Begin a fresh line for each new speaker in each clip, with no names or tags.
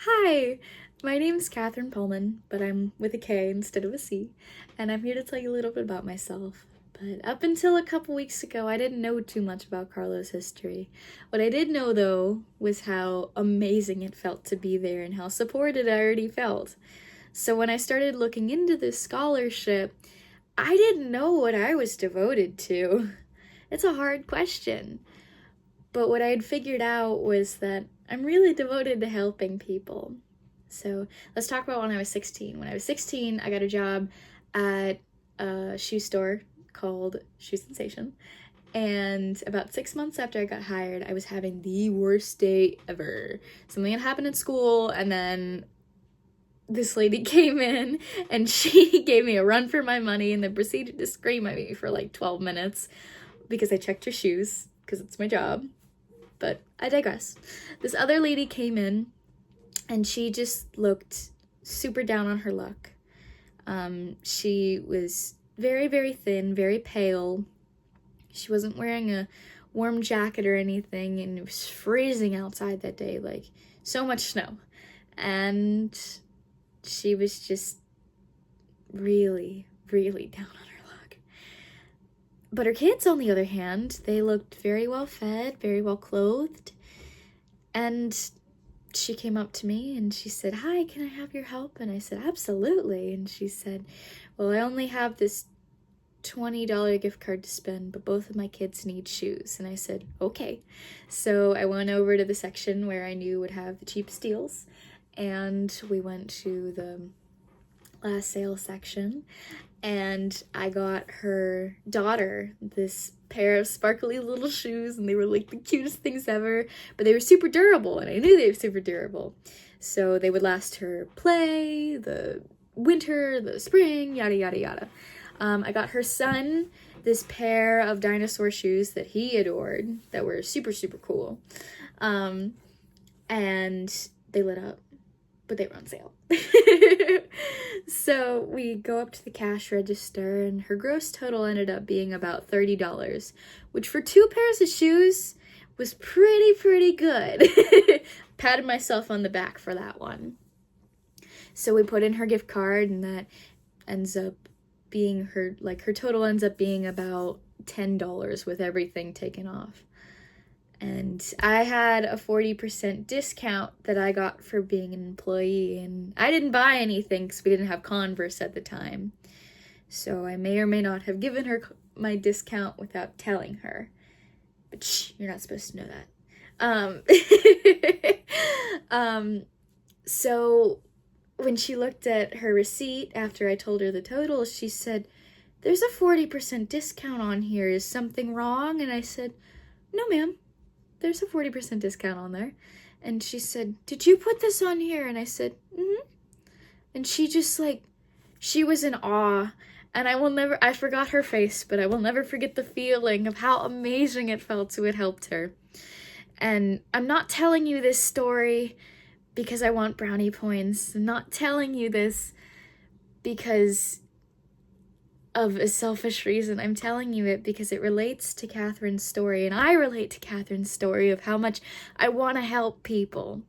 Hi, my name's Catherine Pullman, but I'm with a K instead of a C, and I'm here to tell you a little bit about myself. But up until a couple weeks ago, I didn't know too much about Carlo's history. What I did know, though, was how amazing it felt to be there and how supported I already felt. So when I started looking into this scholarship, I didn't know what I was devoted to. It's a hard question. But what I had figured out was that I'm really devoted to helping people. So let's talk about when I was 16. When I was 16, I got a job at a shoe store called Shoe Sensation. And about 6 months after I got hired, I was having the worst day ever. Something had happened at school, and then this lady came in and she gave me a run for my money and then proceeded to scream at me for like 12 minutes because I checked her shoes, because it's my job. But I digress. This other lady came in and she just looked super down on her luck. She was very, very thin, very pale. She wasn't wearing a warm jacket or anything, and it was freezing outside that day, like so much snow. And she was just really, really down on her luck. But her kids, on the other hand, they looked very well fed, very well clothed. And she came up to me and she said, "Hi, can I have your help?" And I said, "Absolutely." And she said, "Well, I only have this $20 gift card to spend, but both of my kids need shoes." And I said, "Okay." So I went over to the section where I knew would have the cheapest deals, and we went to the last sale section, and I got her daughter this pair of sparkly little shoes, and they were like the cutest things ever, but they were super durable, and I knew they were super durable. So they would last her play, the winter, the spring, yada, yada, yada. I got her son this pair of dinosaur shoes that he adored, that were super, super cool. And they lit up, but they were on sale. So we go up to the cash register, and her gross total ended up being about $30, which for 2 pairs of shoes was pretty good. Patted myself on the back for that one. So we put in her gift card, and that ends up being her total ends up being about $10 with everything taken off. And I had a 40% discount that I got for being an employee, and I didn't buy anything because we didn't have Converse at the time. So I may or may not have given her my discount without telling her. But shh, you're not supposed to know that. So when she looked at her receipt after I told her the total, she said, "There's a 40% discount on here. Is something wrong?" And I said, "No, ma'am. There's a 40% discount on there." And she said, "Did you put this on here?" And I said, "Mm-hmm." And she just she was in awe. And I forgot her face, but I will never forget the feeling of how amazing it felt to have helped her. And I'm not telling you this story because I want brownie points. I'm not telling you this because of a selfish reason. I'm telling you it because it relates to Catherine's story, and I relate to Catherine's story of how much I want to help people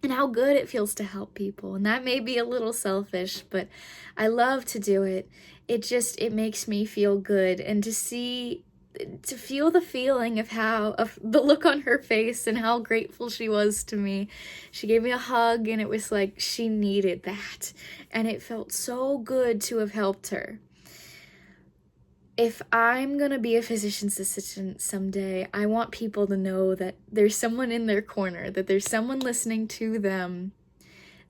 and how good it feels to help people. And that may be a little selfish, but I love to do it. It makes me feel good, and to feel the feeling of the look on her face and how grateful she was to me. She gave me a hug, and it was like she needed that, and it felt so good to have helped her. If I'm gonna be a physician's assistant someday, I want people to know that there's someone in their corner, that there's someone listening to them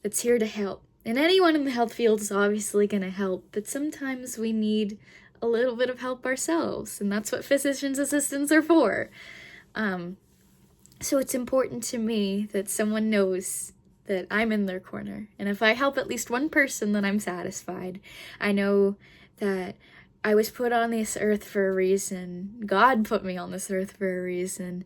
that's here to help. And anyone in the health field is obviously gonna help, but sometimes we need a little bit of help ourselves, and that's what physician's assistants are for. So it's important to me that someone knows that I'm in their corner, and if I help at least one person, then I'm satisfied. I know that I was put on this earth for a reason. God put me on this earth for a reason.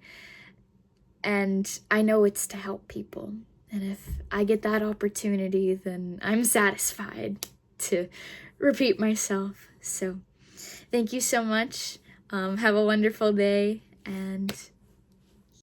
And I know it's to help people. And if I get that opportunity, then I'm satisfied, to repeat myself. So thank you so much. Have a wonderful day, and